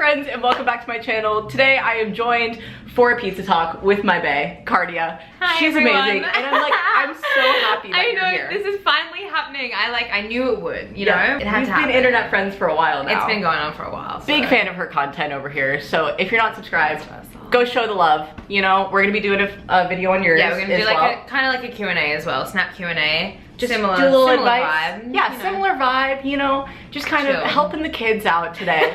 friends, and welcome back to my channel. Today I am joined for a pizza talk with my bae, Cartia. Hi, She's everyone. amazing, and I'm so happy that you're here. This is finally happening. I knew it would, you know? It had We've to happen. been internet friends for a while now. It's been going on for a while. So. Big fan of her content over here, so if you're not subscribed, go show the love. You know, we're gonna be doing a video on yours. Yeah, we're gonna do like well. a kind of like a Q&A as well, snap Q&A. Just similar, do a little similar advice. vibe. Yeah, you know. similar vibe, you know, just kind Chill. of helping the kids out today.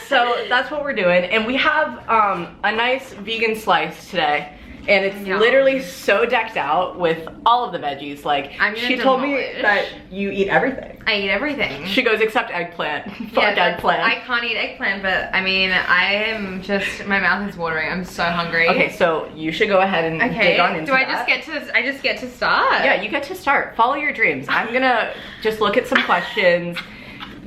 So that's what we're doing. And we have a nice vegan slice today. And it's literally so decked out with all of the veggies. Like, she told me that you eat everything. I eat everything. She goes, except eggplant. Fuck eggplant. I can't eat eggplant, but I mean, I am just, my mouth is watering. I'm so hungry. Okay, so you should go ahead and dig on into that. I just get to start? Yeah, you get to start. Follow your dreams. I'm gonna just look at some questions,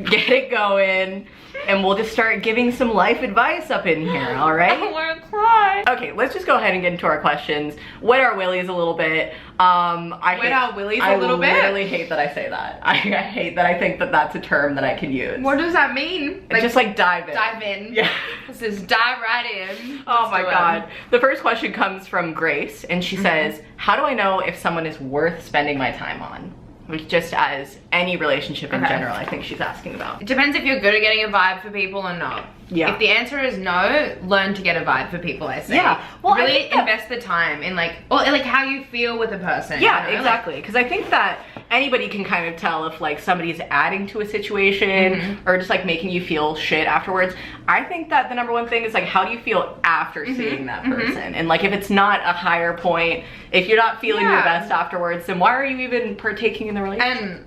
get it going, and we'll just start giving some life advice up in here, all right? I wanna cry. Okay, let's just go ahead and get into our questions. Wet our willies a little bit. I literally hate that I say that. I hate that I think that that's a term that I can use. What does that mean? Like, just like dive in. Dive in. Yeah. This is dive right in. Oh my God. The first question comes from Grace, and she says, how do I know if someone is worth spending my time on? Which, just as any relationship in general, I think she's asking about. It depends if you're good at getting a vibe for people or not. Yeah. If the answer is no, learn to get a vibe for people, I say. Yeah. Well, really invest the time in like how you feel with a person. Yeah, you know? exactly. Because I think that anybody can kind of tell if like somebody's adding to a situation or just like making you feel shit afterwards. I think that the number one thing is like, how do you feel after seeing that person? And like, if it's not a higher point, if you're not feeling your best afterwards, then why are you even partaking in the relationship? And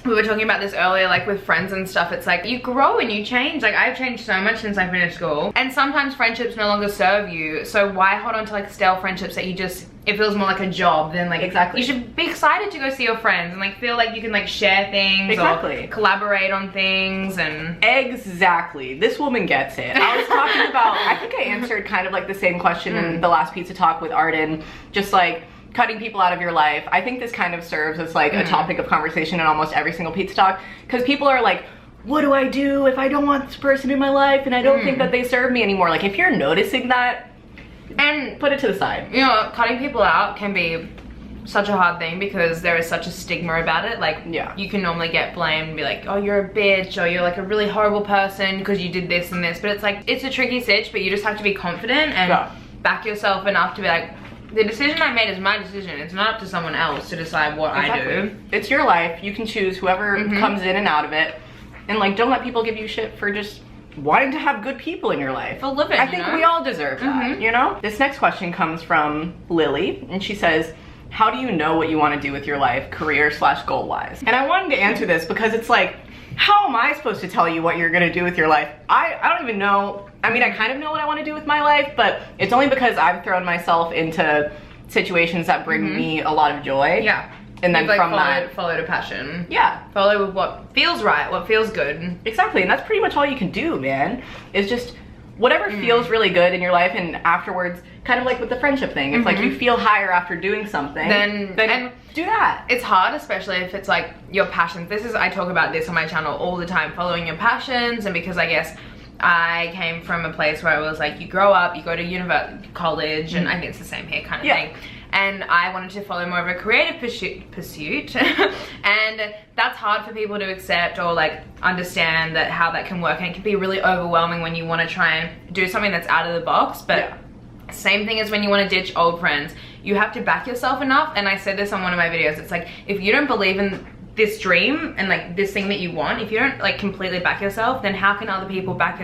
we were talking about this earlier, like with friends and stuff. It's like you grow and you change. Like, I've changed so much since I finished school, and sometimes friendships no longer serve you, so why hold on to like stale friendships that you just, it feels more like a job than like, exactly. You should be excited to go see your friends and like feel like you can like share things or collaborate on things. And exactly, this woman gets it. I was talking about, I think I answered kind of like the same question in the last pizza talk with Arden, just like cutting people out of your life. I think this kind of serves as like a topic of conversation in almost every single pizza talk, because people are like, what do I do if I don't want this person in my life and I don't think that they serve me anymore? Like, if you're noticing that, and put it to the side. You know, cutting people out can be such a hard thing because there is such a stigma about it. Like, you can normally get blamed and be like, oh, you're a bitch, or you're like a really horrible person because you did this and this. But it's like, it's a tricky stitch, but you just have to be confident and back yourself enough to be like, the decision I made is my decision. It's not up to someone else to decide what I do. It's your life. You can choose whoever comes in and out of it. And like, don't let people give you shit for just wanting to have good people in your life. For living, I think we all deserve that, you know? This next question comes from Lily, and she says, how do you know what you want to do with your life, career/goal-wise? And I wanted to answer this because it's like, how am I supposed to tell you what you're gonna do with your life? I don't even know. I mean, I kind of know what I want to do with my life, but it's only because I've thrown myself into situations that bring me a lot of joy. Yeah. And then like from that, followed a passion. Yeah. Follow what feels right, what feels good. Exactly, and that's pretty much all you can do, man. Is just whatever feels really good in your life, and afterwards, kind of like with the friendship thing, if like you feel higher after doing something, then do that. It's hard, especially if it's like your passions. I talk about this on my channel all the time, following your passions. And because I guess I came from a place where it was like, you grow up, you go to college, and I think it's the same here kind of thing. And I wanted to follow more of a creative pursuit. And that's hard for people to accept or like understand that how that can work. And it can be really overwhelming when you want to try and do something that's out of the box. But same thing as when you want to ditch old friends. You have to back yourself enough. And I said this on one of my videos. It's like, if you don't believe in this dream and like this thing that you want, if you don't like completely back yourself, then how can other people back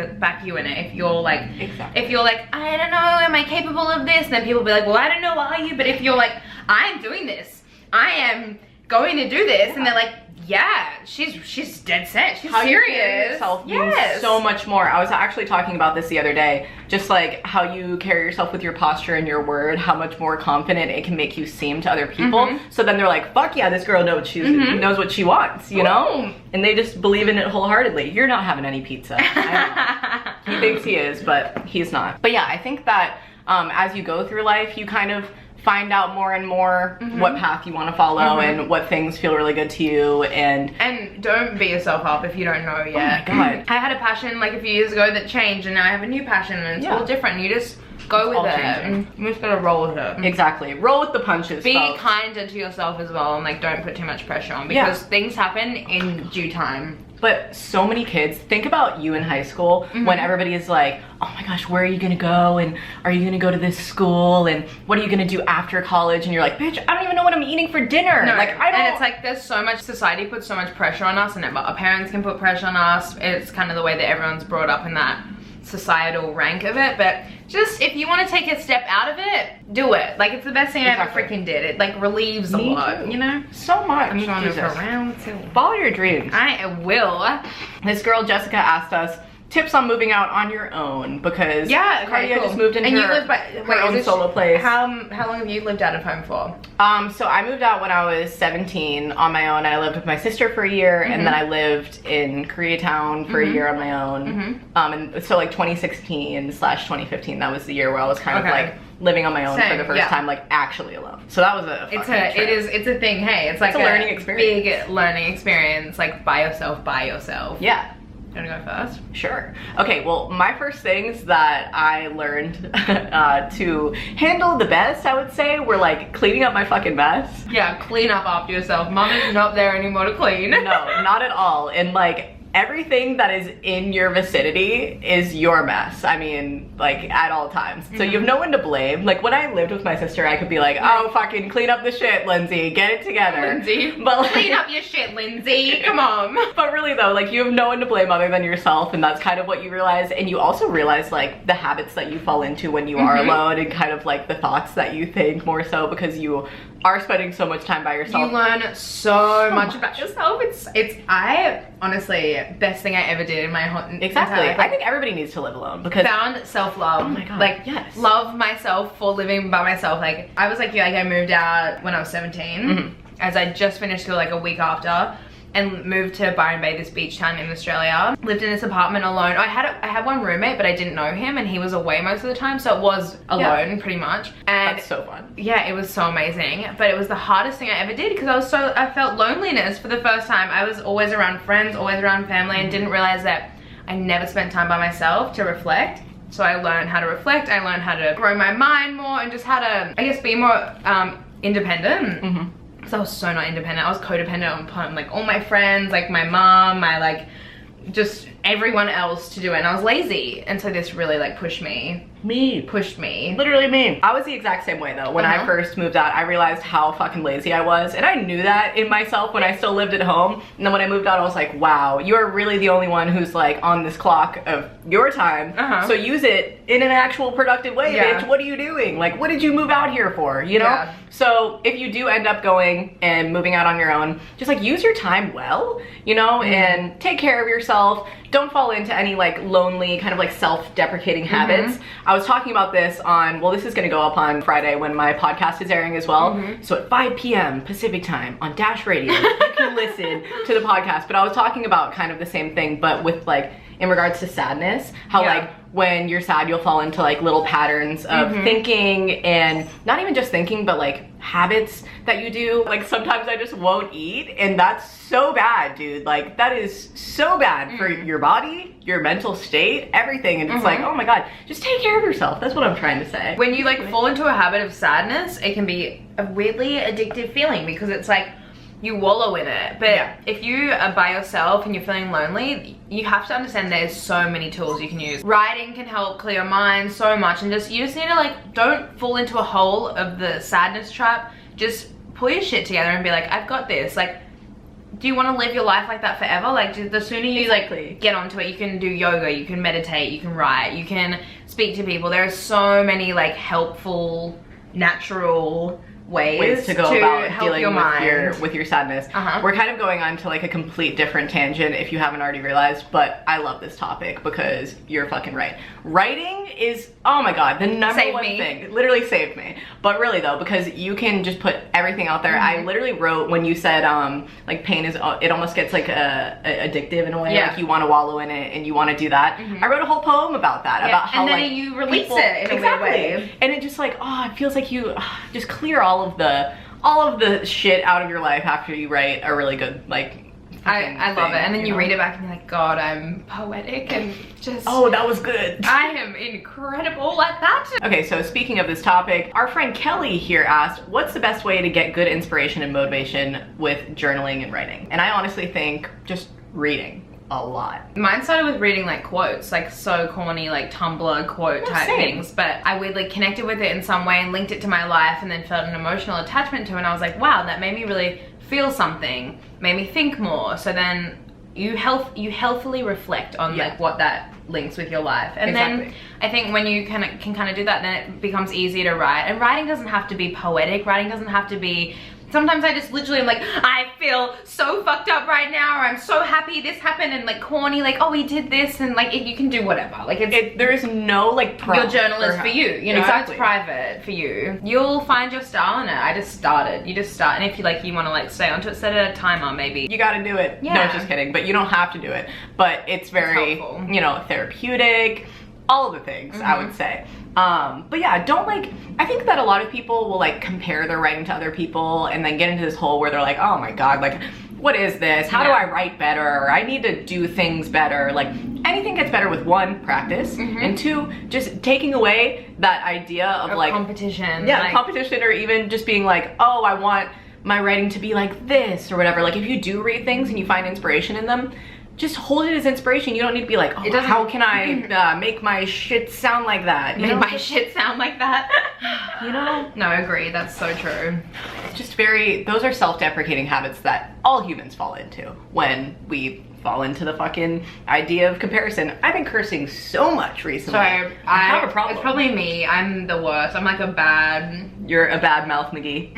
you in it? If you're like, if you're like, I don't know, am I capable of this? And then people be like, well, I don't know, are you? But if you're like, I'm doing this, I am going to do this, and they're like, yeah, she's dead set, she's how serious. You carry yourself means so much more. I was actually talking about this the other day, just like how you carry yourself with your posture and your word, how much more confident it can make you seem to other people. So then they're like, fuck yeah, this girl knows what she knows what she wants, you know? And they just believe in it wholeheartedly. You're not having any pizza. I know. He thinks he is, but he's not. But yeah, I think that as you go through life, you kind of find out more and more what path you want to follow and what things feel really good to you, and don't beat yourself up if you don't know yet. Oh my god. I had a passion like a few years ago that changed, and now I have a new passion, and it's all different. You just go with it, and you just gotta roll with it. Exactly. Roll with the punches. Be folks. kinder to yourself as well, and like don't put too much pressure on, because things happen in due time. But so many kids, think about you in high school when everybody is like, oh my gosh, where are you gonna go? And are you gonna go to this school? And what are you gonna do after college? And you're like, bitch, I don't even know what I'm eating for dinner. No, like, I don't. And it's like, there's so much, society puts so much pressure on us, and our parents can put pressure on us. It's kind of the way that everyone's brought up in that societal rank of it. But just, if you want to take a step out of it, do it. Like, it's the best thing I ever freaking did. It like relieves a lot, you know? So much. I'm going to go around too. Follow your dreams. I will. This girl, Jessica, asked us tips on moving out on your own, because Cartia just moved into her own solo place. How long have you lived out of home for? So I moved out when I was 17 on my own. I lived with my sister for a year, and then I lived in Koreatown for a year on my own. And so like 2016/2015, that was the year where I was kind of like living on my own for the first time, like actually alone. So that was a it's a thing. Hey, it's like a learning experience. Big learning experience, like by yourself. Yeah. You wanna go first? Sure. Okay, well, my first things that I learned to handle the best, I would say, were like cleaning up my fucking mess. Yeah, clean up after yourself. Mom is not there anymore to clean. No, not at all. And like, everything that is in your vicinity is your mess. I mean, like, at all times. So you have no one to blame. Like, when I lived with my sister, I could be like, oh, fucking clean up the shit, Lindsay. Get it together. Lindsay. But like, clean up your shit, Lindsay. Come on. But really though, like, you have no one to blame other than yourself, and that's kind of what you realize. And you also realize like the habits that you fall into when you are alone, and kind of like the thoughts that you think, more so because you are spending so much time by yourself. You learn so much about yourself. I honestly, best thing I ever did in my whole Exactly. entire life. I think everybody needs to live alone, because found self-love. Oh my god. Like, yes. Love myself for living by myself. Like, I was like you, like I moved out when I was 17, as I just finished school like a week after, and moved to Byron Bay, this beach town in Australia. Lived in this apartment alone. I had one roommate, but I didn't know him, and he was away most of the time, so it was alone pretty much. And that's so fun. Yeah, it was so amazing, but it was the hardest thing I ever did, because I felt loneliness for the first time. I was always around friends, always around family, and didn't realize that I never spent time by myself to reflect. So I learned how to reflect. I learned how to grow my mind more, and just how to, I guess, be more independent. Because I was so not independent. I was codependent on like all my friends, like my mom, my like just everyone else to do it, and I was lazy. And so this really like pushed me. Literally me. I was the exact same way though. When I first moved out, I realized how fucking lazy I was, and I knew that in myself when I still lived at home. And then when I moved out, I was like, wow, you're really the only one who's like on this clock of your time. So use it in an actual productive way, bitch. What are you doing? Like, what did you move out here for, you know? So if you do end up going and moving out on your own, just like use your time well, you know, and take care of yourself. Don't fall into any like lonely kind of like self-deprecating habits. I was talking about this on, well, this is gonna go up on Friday when my podcast is airing as well. So at 5 p.m. Pacific time on Dash Radio, you can listen to the podcast. But I was talking about kind of the same thing, but with like, in regards to sadness, how like when you're sad, you'll fall into like little patterns of thinking, and not even just thinking, but like habits that you do. Like sometimes I just won't eat, and that's so bad, dude. Like that is so bad for your body, your mental state, everything. And it's like, oh my god, just take care of yourself. That's what I'm trying to say. When you like fall into a habit of sadness, it can be a weirdly addictive feeling, because it's like you wallow in it. But if you are by yourself and you're feeling lonely, you have to understand there's so many tools you can use. Writing can help clear your mind so much, and you just need to like, don't fall into a hole of the sadness trap. Just pull your shit together and be like, I've got this. Like, do you want to live your life like that forever? Like, the sooner you like get onto it, you can do yoga, you can meditate, you can write, you can speak to people. There are so many like helpful, natural ways to go about help dealing your mind. with your sadness. We're kind of going on to like a complete different tangent if you haven't already realized, but I love this topic because you're fucking right. Writing is, oh my god, the number one thing. Literally saved me. But really though, because you can just put everything out there. I literally wrote, when you said like pain is, it almost gets like addictive in a way, like you want to wallow in it and you want to do that. I wrote a whole poem about that, about how and then like you release it in a weird way. And it just like, oh, it feels like you just clear all of the shit out of your life after you write a really good, like, I love it. And then you read it back and you're like, God, I'm poetic and just... Oh, that was good. I am incredible at that. Okay, so speaking of this topic, our friend Kelly here asked, what's the best way to get good inspiration and motivation with journaling and writing? And I honestly think just reading. A lot. Mine started with reading like quotes, like so corny, like Tumblr quote type things, but I weirdly connected with it in some way and linked it to my life and then felt an emotional attachment to it, and I was like, wow, that made me really feel something, made me think more. So then you healthfully reflect on like what that links with your life, and then I think when you can kind of do that, then it becomes easier to write. And writing doesn't have to be poetic, writing doesn't have to be, sometimes I just literally am like, I feel so fucked up right now, or I'm so happy this happened, and like corny, like, oh, we did this, and like you can do whatever. Like there is no like your journal is for you, you know, it's private for you. You'll find your style in it. I just started. You just start, and if you like, you want to like stay onto it, set a timer maybe. You gotta do it. No, just kidding. But you don't have to do it. But it's very, you know, therapeutic. All of the things, I would say. But yeah, don't like, I think that a lot of people will like compare their writing to other people and then get into this hole where they're like, oh my god, like, what is this? How do I write better? I need to do things better. Like, anything gets better with one, practice, and two, just taking away that idea of like competition. Yeah, like, competition, or even just being like, oh, I want my writing to be like this or whatever. Like, if you do read things and you find inspiration in them, just hold it as inspiration. You don't need to be like, oh, how can I make my shit sound like that? You know? My shit sound like that? You know? No, I agree. That's so true. It's just very, those are self-deprecating habits that all humans fall into when we fall into the fucking idea of comparison. I've been cursing so much recently. So I have a problem. It's probably me. I'm the worst. I'm like a bad... You're a bad mouth McGee.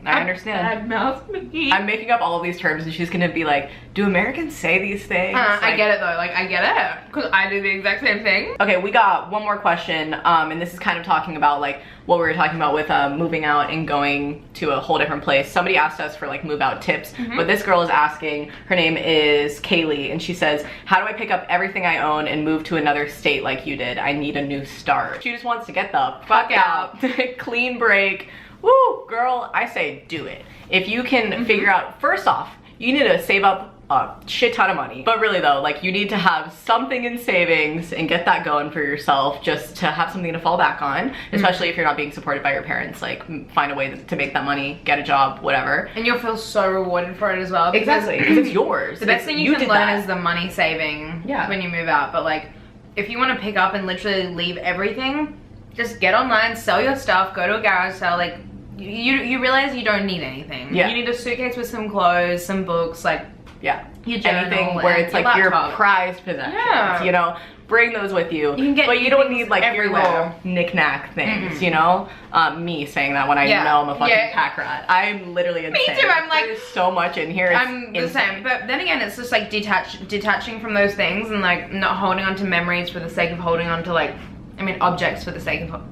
I understand. Bad mouth McGee. I'm making up all of these terms and she's gonna be like, do Americans say these things? Like, I get it though. Like, I get it. Because I do the exact same thing. Okay, we got one more question. And this is kind of talking about like what we were talking about with moving out and going to a whole different place. Somebody asked us for like move out tips, but this girl is asking, her name is Kaylee, and she says, how do I pick up everything I own and move to another state like you did? I need a new start. She just wants to get the fuck out. Clean break. Woo, girl, I say do it. If you can figure out, first off, you need to save up a shit ton of money. But really though, like, you need to have something in savings and get that going for yourself, just to have something to fall back on, especially if you're not being supported by your parents. Like, find a way to make that money, get a job, whatever. And you'll feel so rewarded for it as well. Exactly, because it's yours. The best thing you can learn is the money saving when you move out. But like, if you want to pick up and literally leave everything, just get online, sell your stuff, go to a garage sale. Like, you realize you don't need anything. You need a suitcase with some clothes, some books, like, your journal, anything where it's like your prized possessions, you know, bring those with you. But you don't need like your little knick-knack things, you know. Me saying that when I know I'm a fucking pack rat. I'm literally insane. Me too. I'm like, there's so much in here. I'm the same. But then again, it's just like detaching from those things and like not holding on to memories for the sake of holding on to, like, I mean, objects for the sake of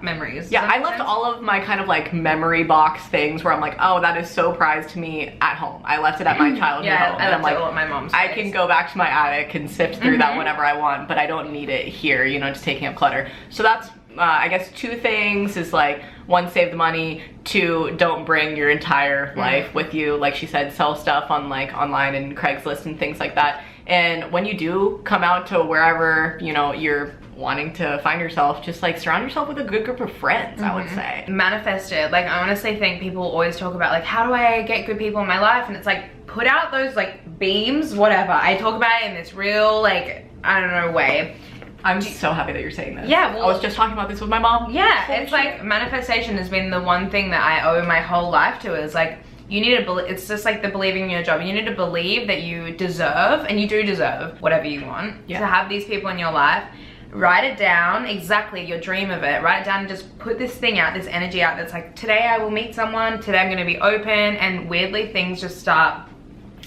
memories. Yeah, I left all of my kind of like memory box things where I'm like, oh, that is so prized to me at home. I left it at my childhood home. I left it all at my mom's I can go back to my attic and sift through that whenever I want, but I don't need it here, you know, just taking up clutter. So that's, I guess, two things is like, one, save the money, two, don't bring your entire life with you. Like she said, sell stuff on like online and Craigslist and things like that. And when you do come out to wherever, you know, you're wanting to find yourself, just like surround yourself with a good group of friends, I would say. Manifest it. Like, I honestly think people always talk about like, how do I get good people in my life? And it's like, put out those like beams, whatever. I talk about it in this real, like, I don't know, way. I'm so happy that you're saying this. Yeah, well, I was just talking about this with my mom. Yeah, holy it's shit. Like manifestation has been the one thing that I owe my whole life to, is like, you need to believe, it's just like the believing in your job. You need to believe that you deserve, and you do deserve whatever you want, to have these people in your life. write it down, exactly your dream of it, write it down and just put this thing out, this energy out that's like, today I will meet someone, today I'm gonna be open, and weirdly things just start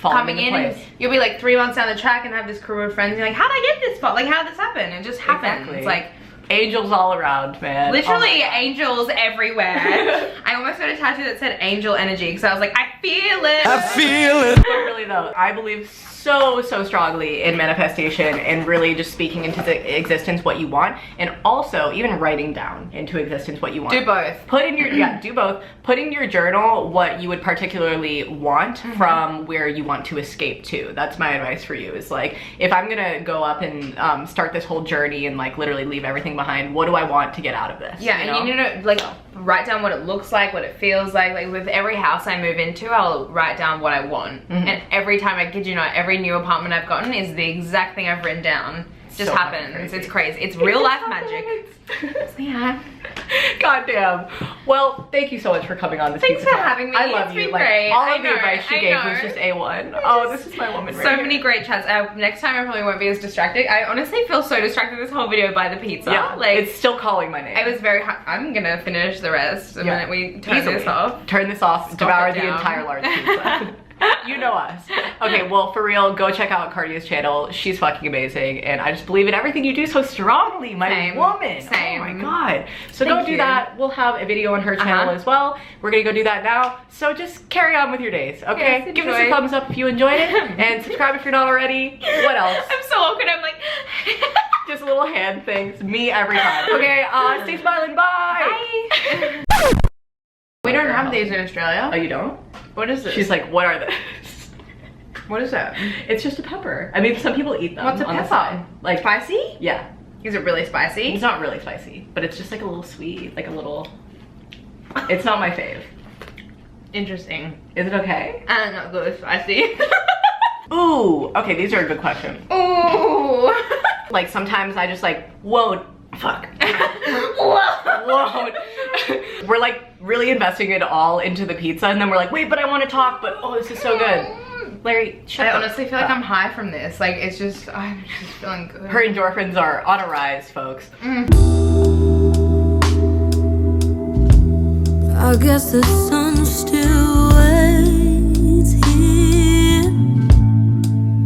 coming in and you'll be like 3 months down the track and have this crew of friends and you're like, how'd I get this spot? Like, how'd this happen? It just happened. Exactly. It's like angels all around, man. literally angels everywhere. I almost got a tattoo that said angel energy because I was like, I feel it. I feel it. But really though, I believe so strongly in manifestation and really just speaking into the existence what you want, and also even writing down into existence what you want. Do both. Put in your do both. Put in your journal what you would particularly want from where you want to escape to. That's my advice for you, is like, if I'm gonna go up and start this whole journey and like literally leave everything behind, what do I want to get out of this? Yeah, and you need to like write down what it looks like, what it feels like. Like with every house I move into, I'll write down what I want. And every time, I kid you not, every new apartment I've gotten is the exact thing I've written down. It just happens. Crazy. It's crazy. It's real life magic. So yeah. God damn. Well, thank you so much for coming on this. Thanks for having me. I love it's you. been Like, great. all of the advice she gave was just A1. Oh, this is my woman right So here. many great chats. Next time I probably won't be as distracted. I honestly feel so distracted this whole video by the pizza. Yeah, like, it's still calling my name. I was very I'm gonna finish the rest the minute we turn this off. Turn this off. Stop Devour it the down. entire large pizza. You know us. Okay, well, for real, go check out Cartia's channel. She's fucking amazing, and I just believe in everything you do so strongly, my woman. Same. Oh my god. So go do that. We'll have a video on her channel as well. We're gonna go do that now. So just carry on with your days, okay? Yes, give us a thumbs up if you enjoyed it, and subscribe if you're not already. What else? I'm so awkward. I'm like Just little hand things. Me every time. Okay, stay smiling. Bye. Bye. We don't have these in Australia. Oh, you don't? What is this? She's like, what are they? What is that? It's just a pepper. I mean, some people eat them. What's a on the pepper? side. Like, Spicy? yeah. Is it really spicy? It's not really spicy, but it's just like a little sweet, like a little. It's not my fave. Interesting. Is it okay? Not good spicy. Ooh. Okay, these are a good question. Ooh. Like sometimes I just like won't. Fuck. Whoa. We're like really investing it all into the pizza, and then we're like, wait, but I want to talk. But oh, this is so good. Larry, shut up. I honestly feel like I'm high from this. Like, it's just, I'm just feeling good. Her endorphins are on a rise, folks. I guess the sun's still